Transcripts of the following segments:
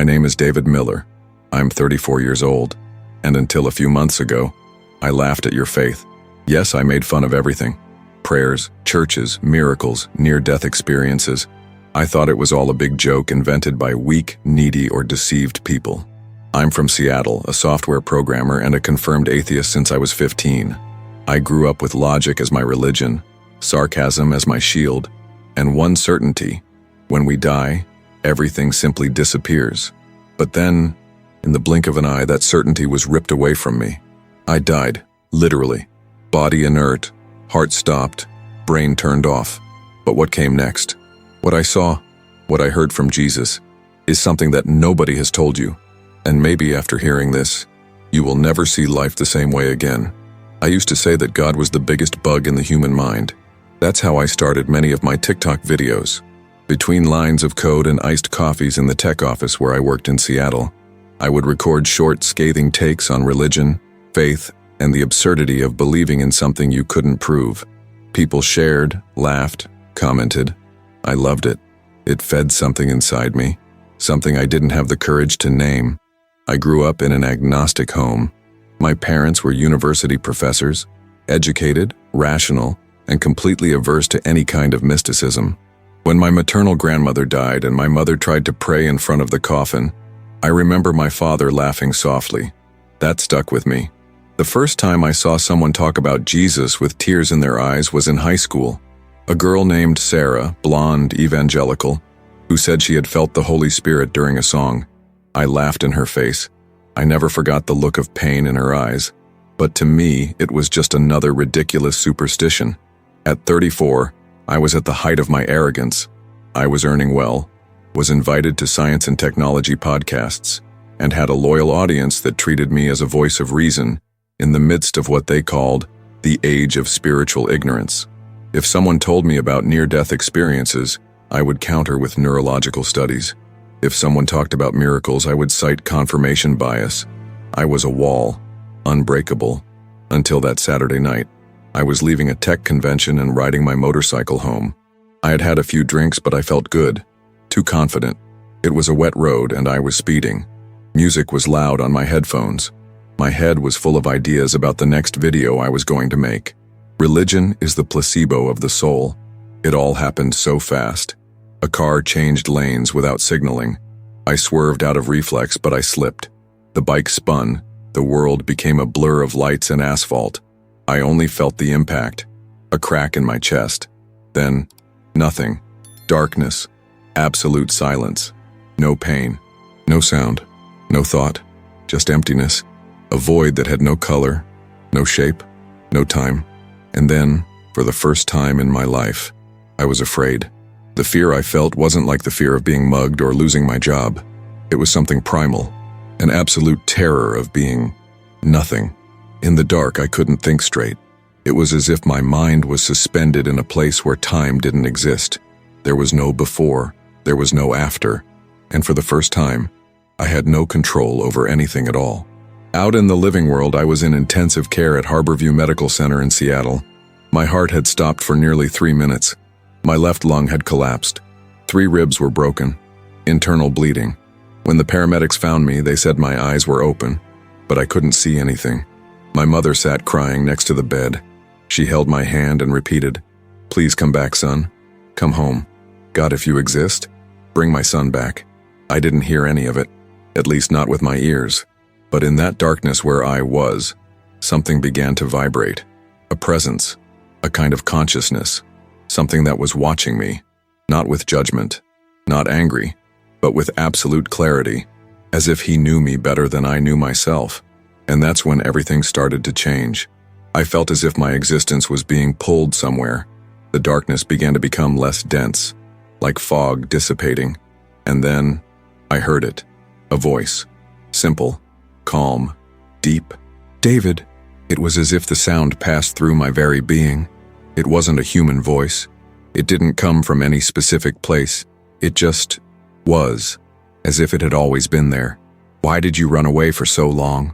My name is David Miller. I'm 34 years old, and until a few months ago, I laughed at your faith. Yes, I made fun of everything. Prayers, churches, miracles, near-death experiences. I thought it was all a big joke invented by weak, needy, or deceived people. I'm from Seattle, a software programmer and a confirmed atheist since I was 15. I grew up with logic as my religion, sarcasm as my shield, and one certainty: when we die, everything simply disappears. But then, in the blink of an eye, that certainty was ripped away from me. I died, literally. Body inert, heart stopped, brain turned off. But what came next? What I saw, what I heard from Jesus, is something that nobody has told you. And maybe after hearing this, you will never see life the same way again. I used to say that God was the biggest bug in the human mind. That's how I started many of my TikTok videos. Between lines of code and iced coffees in the tech office where I worked in Seattle, I would record short, scathing takes on religion, faith, and the absurdity of believing in something you couldn't prove. People shared, laughed, commented. I loved it. It fed something inside me, something I didn't have the courage to name. I grew up in an agnostic home. My parents were university professors, educated, rational, and completely averse to any kind of mysticism. When my maternal grandmother died and my mother tried to pray in front of the coffin, I remember my father laughing softly. That stuck with me. The first time I saw someone talk about Jesus with tears in their eyes was in high school. A girl named Sarah, blonde, evangelical, who said she had felt the Holy Spirit during a song. I laughed in her face. I never forgot the look of pain in her eyes. But to me, it was just another ridiculous superstition. At 34, I was at the height of my arrogance. I was earning well, was invited to science and technology podcasts, and had a loyal audience that treated me as a voice of reason in the midst of what they called the age of spiritual ignorance. If someone told me about near-death experiences, I would counter with neurological studies. If someone talked about miracles, I would cite confirmation bias. I was a wall, unbreakable, until that Saturday night. I was leaving a tech convention and riding my motorcycle home. I had had a few drinks, but I felt good, too confident. It was a wet road and I was speeding. Music was loud on my headphones. My head was full of ideas about the next video I was going to make. Religion is the placebo of the soul. It all happened so fast. A car changed lanes without signaling. I swerved out of reflex, but I slipped. The bike spun. The world became a blur of lights and asphalt. I only felt the impact, a crack in my chest. Then, nothing. Darkness. Absolute silence. No pain. No sound. No thought. Just emptiness. A void that had no color, no shape, no time. And then, for the first time in my life, I was afraid. The fear I felt wasn't like the fear of being mugged or losing my job. It was something primal, an absolute terror of being nothing. In the dark, I couldn't think straight. It was as if my mind was suspended in a place where time didn't exist. There was no before, there was no after, and for the first time, I had no control over anything at all. Out in the living world, I was in intensive care at Harborview Medical Center in Seattle. My heart had stopped for nearly 3 minutes. My left lung had collapsed. 3 ribs were broken. Internal bleeding. When the paramedics found me, they said my eyes were open, but I couldn't see anything. My mother sat crying next to the bed. She held my hand and repeated, "Please come back, son. Come home. God, if you exist, bring my son back." I didn't hear any of it, at least not with my ears. But in that darkness where I was, something began to vibrate. A presence, a kind of consciousness, something that was watching me, not with judgment, not angry, but with absolute clarity, as if he knew me better than I knew myself. And that's when everything started to change. I felt as if my existence was being pulled somewhere. The darkness began to become less dense, like fog dissipating. And then, I heard it. A voice. Simple. Calm. Deep. "David." It was as if the sound passed through my very being. It wasn't a human voice. It didn't come from any specific place. It just was, as if it had always been there. "Why did you run away for so long?"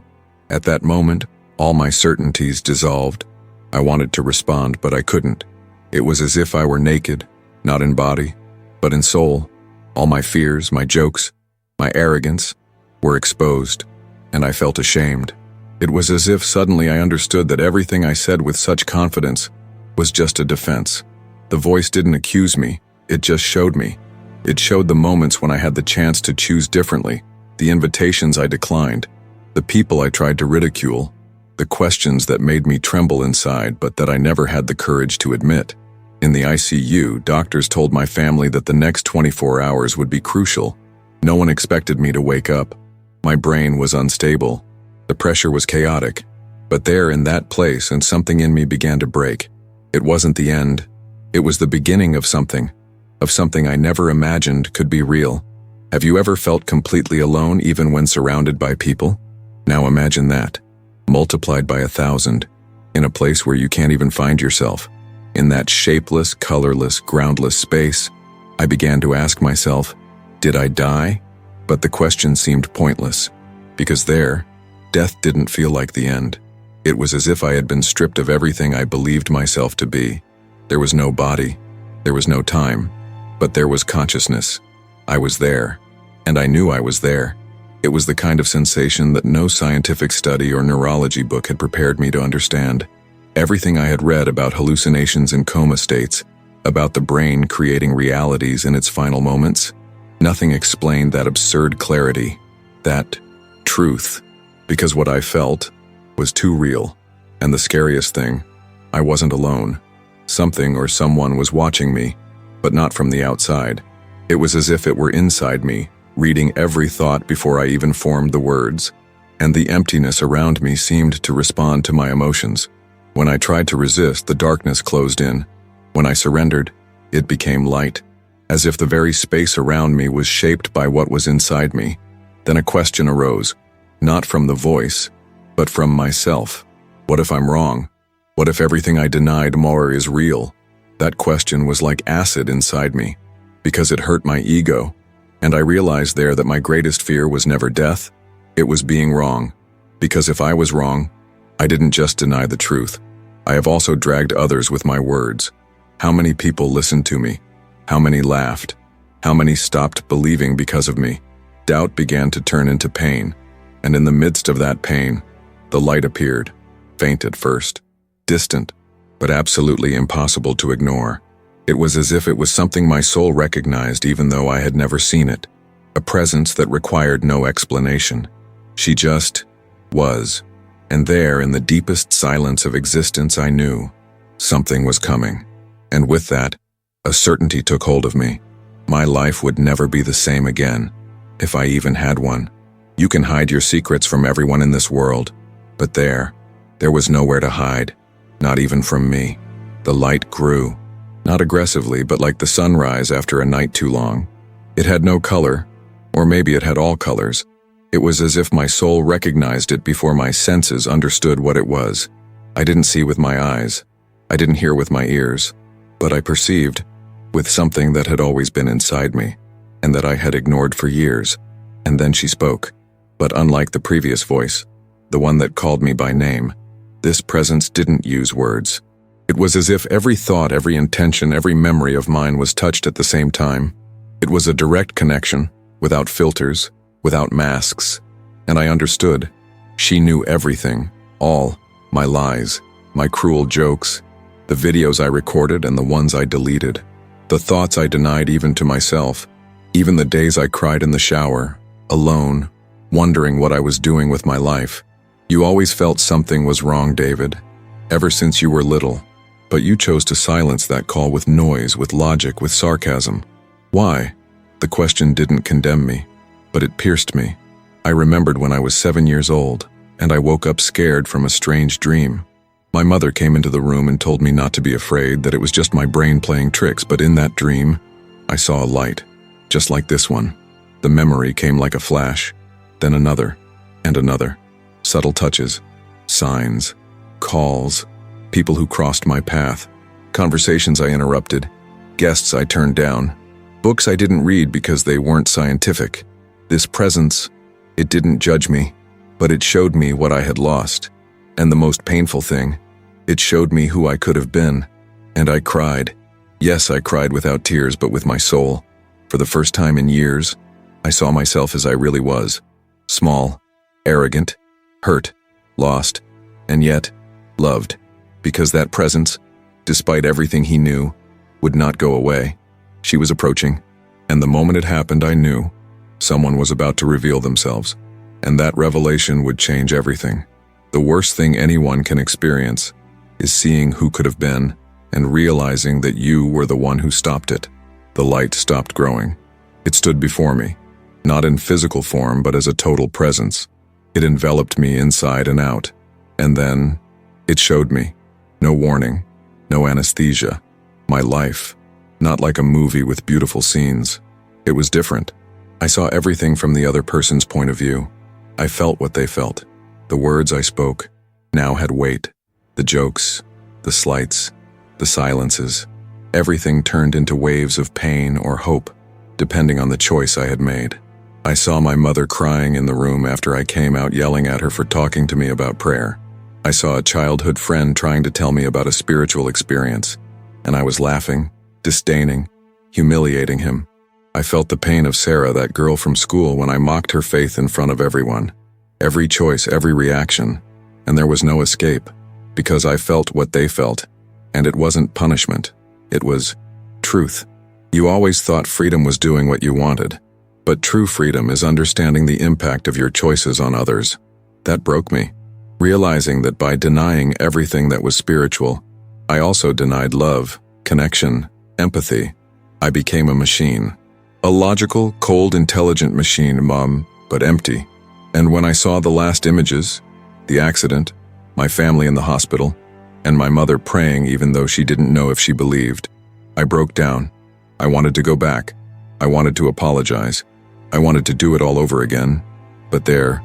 At that moment, all my certainties dissolved. I wanted to respond, but I couldn't. It was as if I were naked, not in body, but in soul. All my fears, my jokes, my arrogance, were exposed, and I felt ashamed. It was as if suddenly I understood that everything I said with such confidence was just a defense. The voice didn't accuse me, it just showed me. It showed the moments when I had the chance to choose differently, the invitations I declined, the people I tried to ridicule, the questions that made me tremble inside but that I never had the courage to admit. In the ICU, doctors told my family that the next 24 hours would be crucial. No one expected me to wake up. My brain was unstable. The pressure was chaotic. But there in that place, and something in me began to break. It wasn't the end. It was the beginning of something I never imagined could be real. Have you ever felt completely alone even when surrounded by people? Now imagine that, multiplied by 1,000, in a place where you can't even find yourself. In that shapeless, colorless, groundless space, I began to ask myself, did I die? But the question seemed pointless, because there, death didn't feel like the end. It was as if I had been stripped of everything I believed myself to be. There was no body, there was no time, but there was consciousness. I was there, and I knew I was there. It was the kind of sensation that no scientific study or neurology book had prepared me to understand. Everything I had read about hallucinations and coma states, about the brain creating realities in its final moments, nothing explained that absurd clarity, that truth, because what I felt was too real. And the scariest thing, I wasn't alone. Something or someone was watching me, but not from the outside. It was as if it were inside me, reading every thought before I even formed the words, and the emptiness around me seemed to respond to my emotions. When I tried to resist, the darkness closed in. When I surrendered, it became light, as if the very space around me was shaped by what was inside me. Then a question arose, not from the voice, but from myself. What if I'm wrong? What if everything I denied more is real? That question was like acid inside me, because it hurt my ego, and I realized there that my greatest fear was never death, it was being wrong. Because if I was wrong, I didn't just deny the truth. I have also dragged others with my words. How many people listened to me? How many laughed? How many stopped believing because of me? Doubt began to turn into pain, and in the midst of that pain, the light appeared, faint at first, distant, but absolutely impossible to ignore. It was as if it was something my soul recognized even though I had never seen it, a presence that required no explanation. She just was, and there in the deepest silence of existence I knew something was coming. And with that, a certainty took hold of me. My life would never be the same again, if I even had one. You can hide your secrets from everyone in this world, but there was nowhere to hide, not even from me. The light grew, not aggressively, but like the sunrise after a night too long. It had no color, or maybe it had all colors. It was as if my soul recognized it before my senses understood what it was. I didn't see with my eyes, I didn't hear with my ears, but I perceived with something that had always been inside me, and that I had ignored for years. And then she spoke, but unlike the previous voice, the one that called me by name, this presence didn't use words. It was as if every thought, every intention, every memory of mine was touched at the same time. It was a direct connection, without filters, without masks, and I understood. She knew everything, all, my lies, my cruel jokes, the videos I recorded and the ones I deleted, the thoughts I denied even to myself, even the days I cried in the shower, alone, wondering what I was doing with my life. You always felt something was wrong, David, ever since you were little, but you chose to silence that call with noise, with logic, with sarcasm. Why? The question didn't condemn me, but it pierced me. I remembered when I was 7 years old, and I woke up scared from a strange dream. My mother came into the room and told me not to be afraid, that it was just my brain playing tricks, but in that dream, I saw a light, just like this one. The memory came like a flash, then another, and another. Subtle touches, signs, calls, people who crossed my path, conversations I interrupted, guests I turned down, books I didn't read because they weren't scientific. This presence, it didn't judge me, but it showed me what I had lost. And the most painful thing, it showed me who I could have been. And I cried. Yes, I cried without tears, but with my soul. For the first time in years, I saw myself as I really was, small, arrogant, hurt, lost, and yet loved, because that presence, despite everything he knew, would not go away. She was approaching, and the moment it happened, I knew someone was about to reveal themselves, and that revelation would change everything. The worst thing anyone can experience is seeing who could have been and realizing that you were the one who stopped it. The light stopped growing. It stood before me, not in physical form, but as a total presence. It enveloped me inside and out, and then it showed me. No warning, no anesthesia. My life, not like a movie with beautiful scenes. It was different. I saw everything from the other person's point of view. I felt what they felt. The words I spoke now had weight. The jokes, the slights, the silences. Everything turned into waves of pain or hope, depending on the choice I had made. I saw my mother crying in the room after I came out, yelling at her for talking to me about prayer. I saw a childhood friend trying to tell me about a spiritual experience, and I was laughing, disdaining, humiliating him. I felt the pain of Sarah, that girl from school, when I mocked her faith in front of everyone. Every choice, every reaction, and there was no escape, because I felt what they felt, and it wasn't punishment. It was truth. You always thought freedom was doing what you wanted, but true freedom is understanding the impact of your choices on others. That broke me, realizing that by denying everything that was spiritual, I also denied love, connection, empathy. I became a machine. A logical, cold, intelligent machine, Mom, but empty. And when I saw the last images, the accident, my family in the hospital, and my mother praying even though she didn't know if she believed, I broke down. I wanted to go back. I wanted to apologize. I wanted to do it all over again. But there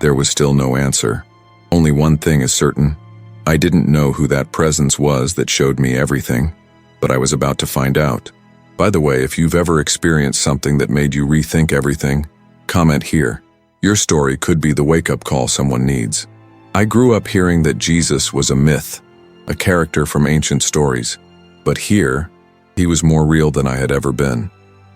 was still no answer. Only one thing is certain. I didn't know who that presence was that showed me everything, but I was about to find out. By the way, if you've ever experienced something that made you rethink everything, comment here. Your story could be the wake-up call someone needs. I grew up hearing that Jesus was a myth, a character from ancient stories, but here, he was more real than I had ever been.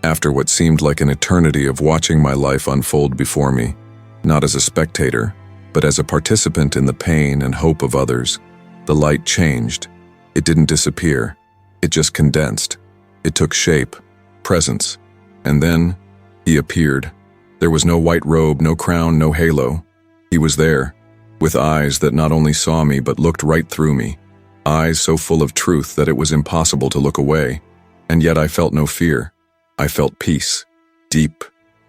After what seemed like an eternity of watching my life unfold before me, not as a spectator, but as a participant in the pain and hope of others, the light changed. It didn't disappear. It just condensed. It took shape, presence, and then he appeared. There was no white robe, no crown, no halo. He was there, with eyes that not only saw me but looked right through me, eyes so full of truth that it was impossible to look away. And yet I felt no fear. I felt peace, deep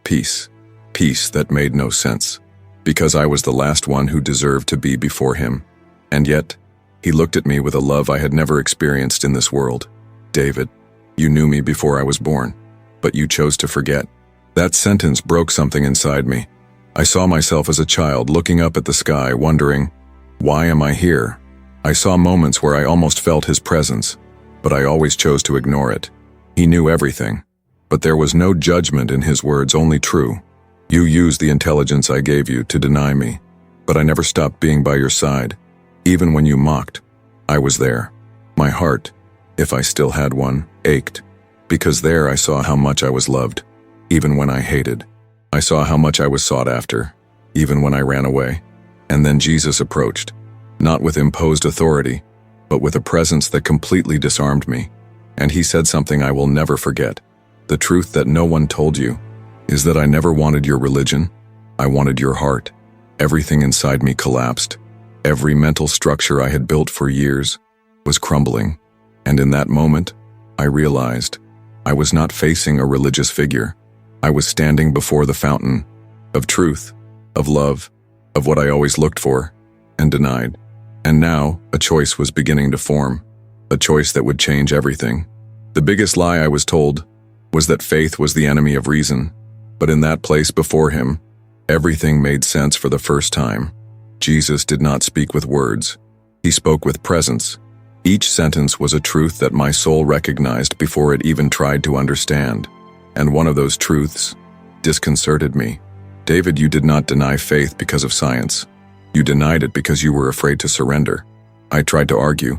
peace, peace that made no sense, because I was the last one who deserved to be before him. And yet, he looked at me with a love I had never experienced in this world. David, you knew me before I was born, but you chose to forget. That sentence broke something inside me. I saw myself as a child looking up at the sky, wondering, why am I here? I saw moments where I almost felt his presence, but I always chose to ignore it. He knew everything, but there was no judgment in his words, only true. You used the intelligence I gave you to deny me, but I never stopped being by your side. Even when you mocked, I was there. My heart, if I still had one, ached, because there I saw how much I was loved, even when I hated. I saw how much I was sought after, even when I ran away. And then Jesus approached, not with imposed authority, but with a presence that completely disarmed me. And he said something I will never forget. The truth that no one told you is that I never wanted your religion. I wanted your heart. Everything inside me collapsed. Every mental structure I had built for years was crumbling. And in that moment, I realized I was not facing a religious figure. I was standing before the fountain of truth, of love, of what I always looked for and denied. And now a choice was beginning to form, a choice that would change everything. The biggest lie I was told was that faith was the enemy of reason. But in that place before him, everything made sense for the first time. Jesus did not speak with words. He spoke with presence. Each sentence was a truth that my soul recognized before it even tried to understand. And one of those truths disconcerted me. David, you did not deny faith because of science. You denied it because you were afraid to surrender. I tried to argue.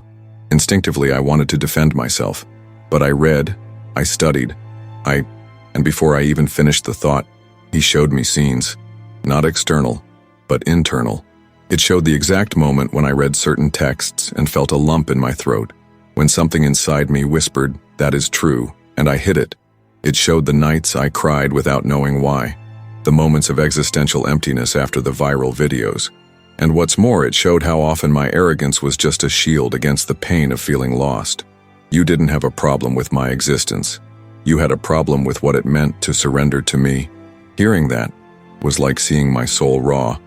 Instinctively, I wanted to defend myself. But I read, I studied, and before I even finished the thought, He showed me scenes, not external, but internal. It showed the exact moment when I read certain texts and felt a lump in my throat, when something inside me whispered, "That is true," and I hid it. It showed the nights I cried without knowing why, the moments of existential emptiness after the viral videos. And what's more, it showed how often my arrogance was just a shield against the pain of feeling lost. You didn't have a problem with my existence. You had a problem with what it meant to surrender to me. Hearing that was like seeing my soul raw.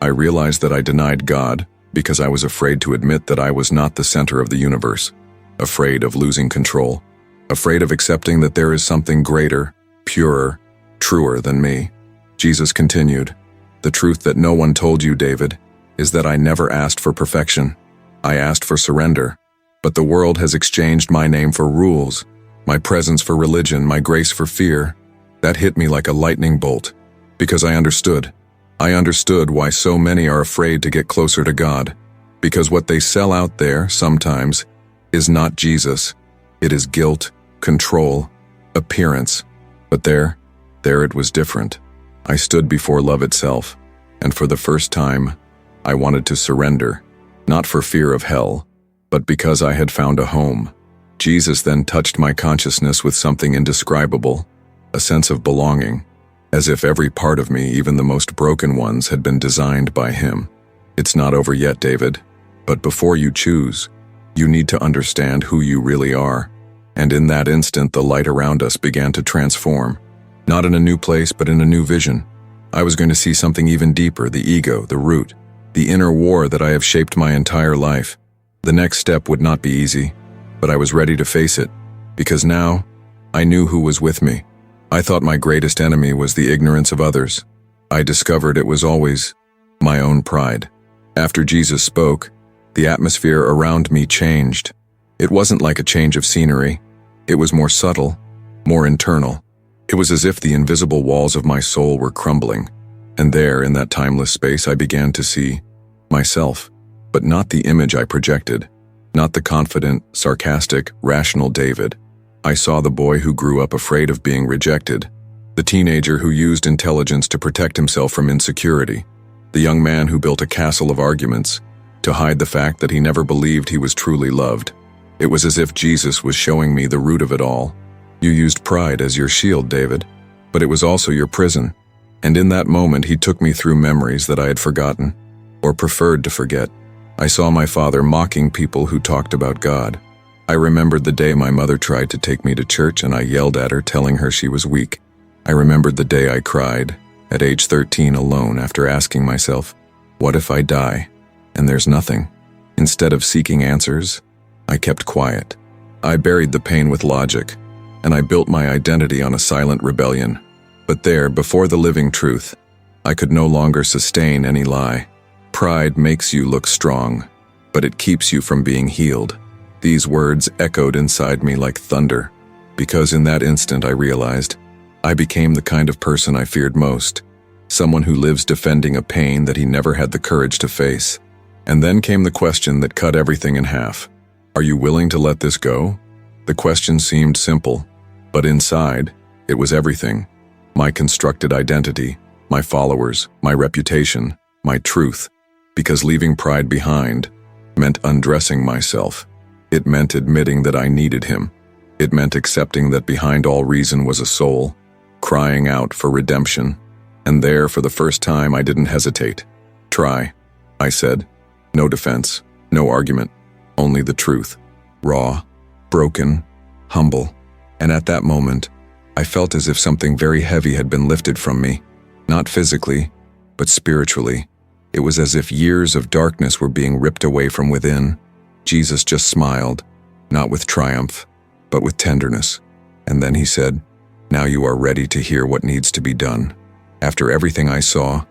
I realized that I denied God because I was afraid to admit that I was not the center of the universe, afraid of losing control, afraid of accepting that there is something greater, purer, truer than me. Jesus continued, "The truth that no one told you, David, is that I never asked for perfection. I asked for surrender. But the world has exchanged my name for rules, my presence for religion, my grace for fear." That hit me like a lightning bolt, because I understood. I understood why so many are afraid to get closer to God, because what they sell out there, sometimes, is not Jesus. It is guilt, control, appearance. But there it was different. I stood before love itself, and for the first time, I wanted to surrender, not for fear of hell, but because I had found a home. Jesus then touched my consciousness with something indescribable, a sense of belonging, as if every part of me, even the most broken ones, had been designed by him. It's not over yet, David, but before you choose, you need to understand who you really are. And in that instant, the light around us began to transform, not in a new place, but in a new vision. I was going to see something even deeper, the ego, the root, the inner war that I have shaped my entire life. The next step would not be easy, but I was ready to face it, because now I knew who was with me. I thought my greatest enemy was the ignorance of others. I discovered it was always my own pride. After Jesus spoke, the atmosphere around me changed. It wasn't like a change of scenery. It was more subtle, more internal. It was as if the invisible walls of my soul were crumbling. And there, in that timeless space, I began to see myself, but not the image I projected, not the confident, sarcastic, rational David. I saw the boy who grew up afraid of being rejected, the teenager who used intelligence to protect himself from insecurity, the young man who built a castle of arguments to hide the fact that he never believed he was truly loved. It was as if Jesus was showing me the root of it all. You used pride as your shield, David, but it was also your prison. And in that moment, he took me through memories that I had forgotten, or preferred to forget. I saw my father mocking people who talked about God. I remembered the day my mother tried to take me to church and I yelled at her, telling her she was weak. I remembered the day I cried, at age 13 alone, after asking myself, what if I die and there's nothing? Instead of seeking answers, I kept quiet. I buried the pain with logic, and I built my identity on a silent rebellion. But there, before the living truth, I could no longer sustain any lie. Pride makes you look strong, but it keeps you from being healed. These words echoed inside me like thunder, because in that instant I realized I became the kind of person I feared most, someone who lives defending a pain that he never had the courage to face. And then came the question that cut everything in half. Are you willing to let this go? The question seemed simple, but inside, it was everything. My constructed identity, my followers, my reputation, my truth. Because leaving pride behind meant undressing myself. It meant admitting that I needed him. It meant accepting that behind all reason was a soul, crying out for redemption. And there, for the first time, I didn't hesitate. Try, I said. No defense, no argument, only the truth. Raw, broken, humble. And at that moment, I felt as if something very heavy had been lifted from me. Not physically, but spiritually. It was as if years of darkness were being ripped away from within. Jesus just smiled, not with triumph, but with tenderness. And then he said, "Now you are ready to hear what needs to be done." After everything I saw,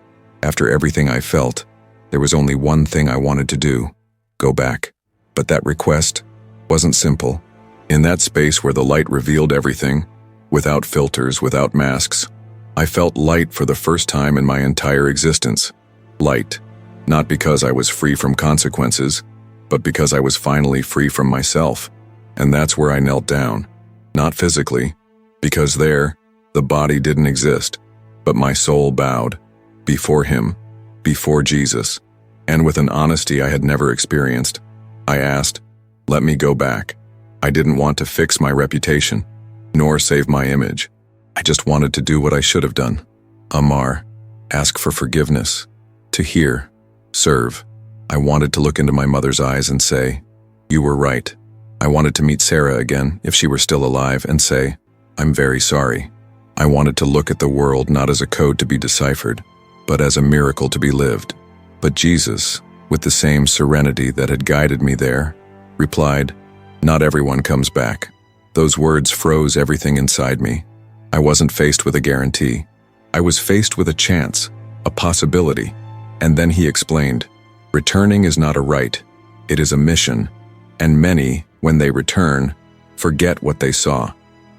after everything I felt, there was only one thing I wanted to do: go back. But that request wasn't simple. In that space where the light revealed everything, without filters, without masks, I felt light for the first time in my entire existence. Light, not because I was free from consequences, but because I was finally free from myself. And that's where I knelt down. Not physically, because there, the body didn't exist, but my soul bowed before him, before Jesus, and with an honesty I had never experienced. I asked, "Let me go back." I didn't want to fix my reputation, nor save my image. I just wanted to do what I should have done. Amar, ask for forgiveness, to hear, serve. I wanted to look into my mother's eyes and say, "You were right." I wanted to meet Sarah again, if she were still alive, and say, "I'm very sorry." I wanted to look at the world not as a code to be deciphered, but as a miracle to be lived. But Jesus, with the same serenity that had guided me there, replied, "Not everyone comes back." Those words froze everything inside me. I wasn't faced with a guarantee. I was faced with a chance, a possibility. And then he explained, returning is not a right, it is a mission. And many, when they return, forget what they saw.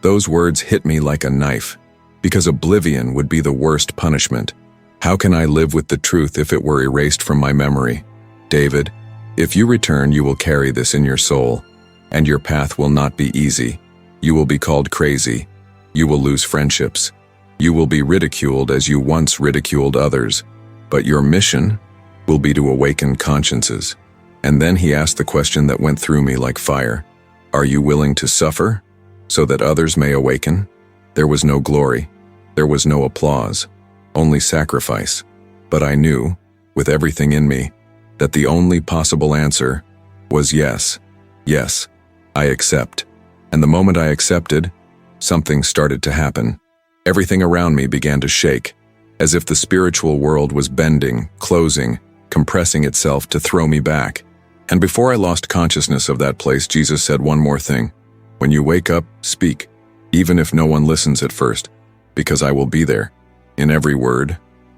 Those words hit me like a knife, because oblivion would be the worst punishment. How can I live with the truth if it were erased from my memory? David, if you return, you will carry this in your soul, and your path will not be easy. You will be called crazy. You will lose friendships. You will be ridiculed as you once ridiculed others. But your mission will be to awaken consciences. And then he asked the question that went through me like fire. Are you willing to suffer so that others may awaken? There was no glory. There was no applause. Only sacrifice. But I knew, with everything in me, that the only possible answer was yes. Yes, I accept. And the moment I accepted, something started to happen. Everything around me began to shake, as if the spiritual world was bending, closing, compressing itself to throw me back. And before I lost consciousness of that place, Jesus said one more thing. When you wake up, speak, even if no one listens at first, because I will be there, in every word.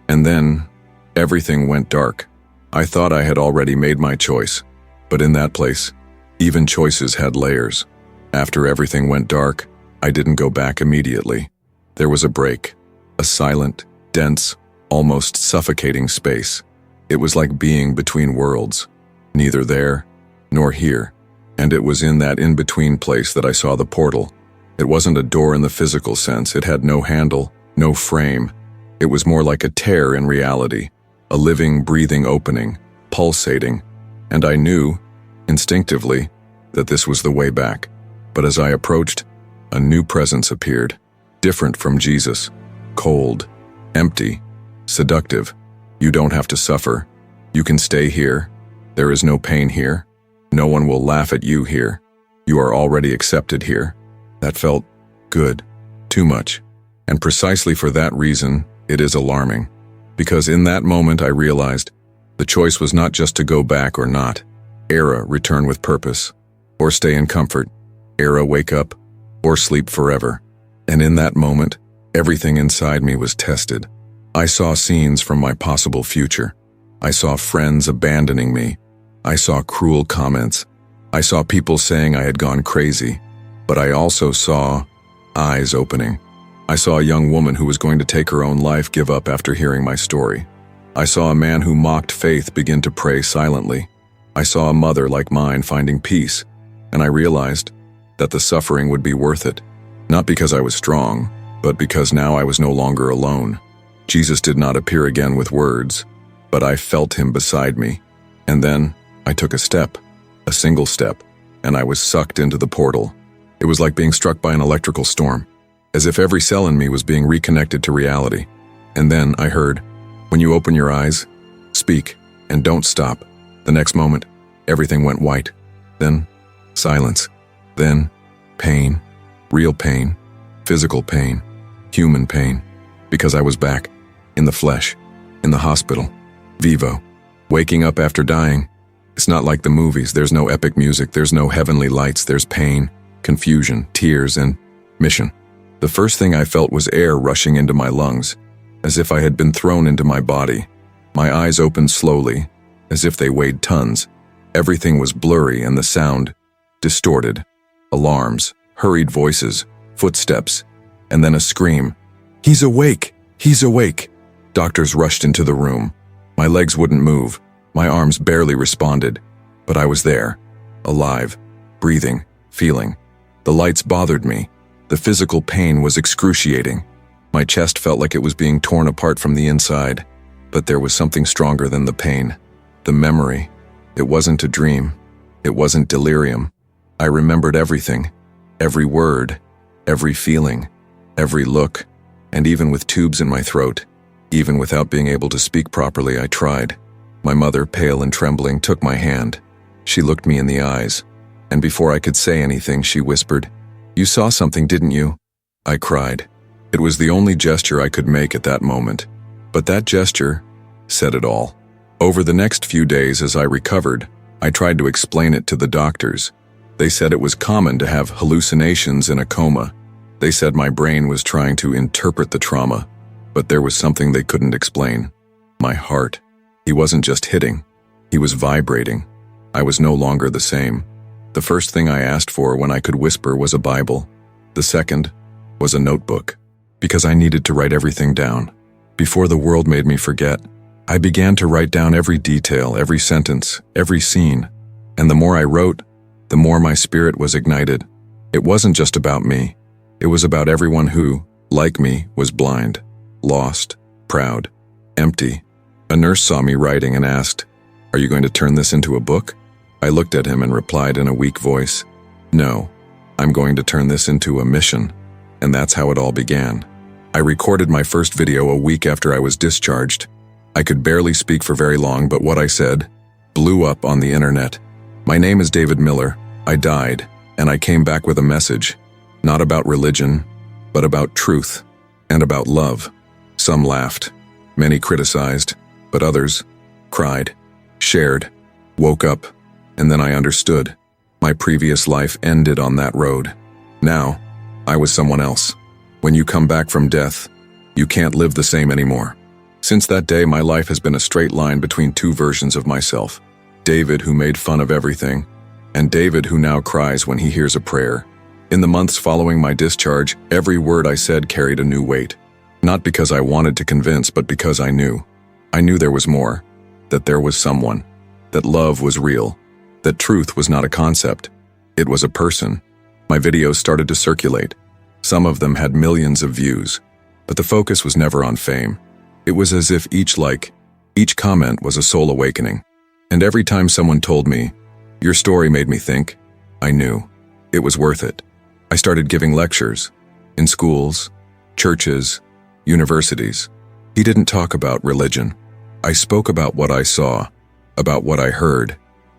And then, everything went dark. I thought I had already made my choice, but in that place, even choices had layers. After everything went dark, I didn't go back immediately. There was a break, a silent, dense, almost suffocating space. It was like being between worlds, neither there nor here. And it was in that in-between place that I saw the portal. It wasn't a door in the physical sense. It had no handle, no frame. It was more like a tear in reality, a living, breathing opening, pulsating. And I knew, instinctively, that this was the way back. But as I approached, a new presence appeared, different from Jesus, cold, empty, seductive. You don't have to suffer. You can stay here. There is no pain here. No one will laugh at you here. You are already accepted here. That felt good, too much. And precisely for that reason, it is alarming. Because in that moment I realized the choice was not just to go back or not. Era, return with purpose. Or stay in comfort. Era, wake up. Or sleep forever. And in that moment, everything inside me was tested. I saw scenes from my possible future. I saw friends abandoning me. I saw cruel comments. I saw people saying I had gone crazy. But I also saw eyes opening. I saw a young woman who was going to take her own life give up after hearing my story. I saw a man who mocked faith begin to pray silently. I saw a mother like mine finding peace. And I realized that the suffering would be worth it. Not because I was strong, but because now I was no longer alone. Jesus did not appear again with words, but I felt him beside me. And then I took a step, a single step, and I was sucked into the portal. It was like being struck by an electrical storm, as if every cell in me was being reconnected to reality. And then I heard, when you open your eyes, speak, and don't stop. The next moment, everything went white. Then, silence. Then, pain. Real pain. Physical pain. Human pain. Because I was back. In the flesh. In the hospital. Vivo. Waking up after dying. It's not like the movies. There's no epic music. There's no heavenly lights. There's pain, confusion, tears, and mission. The first thing I felt was air rushing into my lungs, as if I had been thrown into my body. My eyes opened slowly, as if they weighed tons. Everything was blurry and the sound distorted. Alarms, hurried voices, footsteps, and then a scream. He's awake! He's awake! Doctors rushed into the room. My legs wouldn't move. My arms barely responded. But I was there, alive, breathing, feeling. The lights bothered me. The physical pain was excruciating. My chest felt like it was being torn apart from the inside, but there was something stronger than the pain. The memory. It wasn't a dream. It wasn't delirium. I remembered everything. Every word. Every feeling. Every look. And even with tubes in my throat, even without being able to speak properly, I tried. My mother, pale and trembling, took my hand. She looked me in the eyes, and before I could say anything, she whispered, "You saw something, didn't you?" I cried. It was the only gesture I could make at that moment, but that gesture said it all. Over the next few days as I recovered, I tried to explain it to the doctors. They said it was common to have hallucinations in a coma. They said my brain was trying to interpret the trauma, but there was something they couldn't explain. My heart. He wasn't just hitting. He was vibrating. I was no longer the same. The first thing I asked for when I could whisper was a Bible. The second was a notebook, because I needed to write everything down. Before the world made me forget, I began to write down every detail, every sentence, every scene. And the more I wrote, the more my spirit was ignited. It wasn't just about me. It was about everyone who, like me, was blind, lost, proud, empty. A nurse saw me writing and asked, "Are you going to turn this into a book?" I looked at him and replied in a weak voice, "No, I'm going to turn this into a mission." And that's how it all began. I recorded my first video a week after I was discharged. I could barely speak for very long, but what I said blew up on the internet. My name is David Miller. I died, and I came back with a message. Not about religion, but about truth, and about love. Some laughed, many criticized, but others cried, shared, woke up, and then I understood. My previous life ended on that road. Now, I was someone else. When you come back from death, you can't live the same anymore. Since that day, my life has been a straight line between two versions of myself. David, who made fun of everything, and David, who now cries when he hears a prayer. In the months following my discharge, every word I said carried a new weight. Not because I wanted to convince, but because I knew. I knew there was more, that there was someone, that love was real, that truth was not a concept, it was a person. My videos started to circulate. Some of them had millions of views, but the focus was never on fame. It was as if each like, each comment was a soul awakening. And every time someone told me, "Your story made me think," I knew it was worth it. I started giving lectures, in schools, churches, universities. He didn't talk about religion. I spoke about what I saw, about what I heard,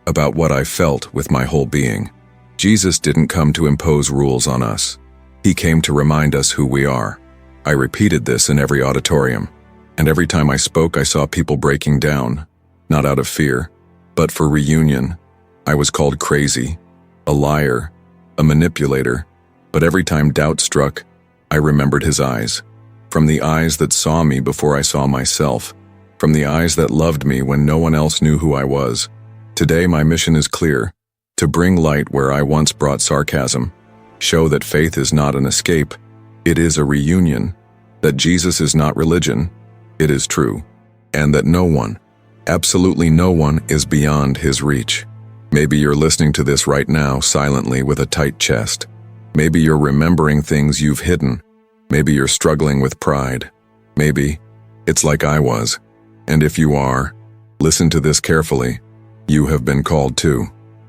about what I felt with my whole being. Jesus didn't come to impose rules on us. He came to remind us who we are. I repeated this in every auditorium, and every time I spoke, I saw people breaking down, not out of fear, but for reunion. I was called crazy, a liar, a manipulator, but every time doubt struck, I remembered his eyes. From the eyes that saw me before I saw myself, from the eyes that loved me when no one else knew who I was. Today my mission is clear, to bring light where I once brought sarcasm, show that faith is not an escape, it is a reunion, that Jesus is not religion, it is true, and that no one, absolutely no one, is beyond his reach. Maybe you're listening to this right now silently with a tight chest. Maybe you're remembering things you've hidden. Maybe you're struggling with pride. Maybe it's like I was. And if you are, listen to this carefully. You have been called too.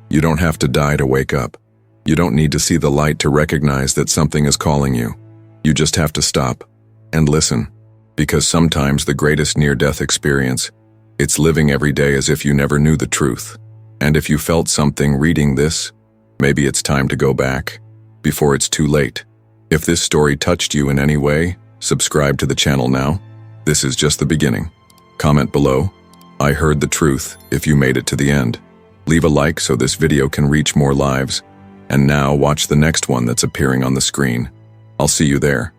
You don't have to die to wake up. You don't need to see the light to recognize that something is calling you. You just have to stop and listen. Because sometimes the greatest near-death experience, it's living every day as if you never knew the truth. And if you felt something reading this, maybe it's time to go back, before it's too late. If this story touched you in any way, subscribe to the channel now. This is just the beginning. Comment below, "I heard the truth," if you made it to the end. Leave a like so this video can reach more lives. And now watch the next one that's appearing on the screen. I'll see you there.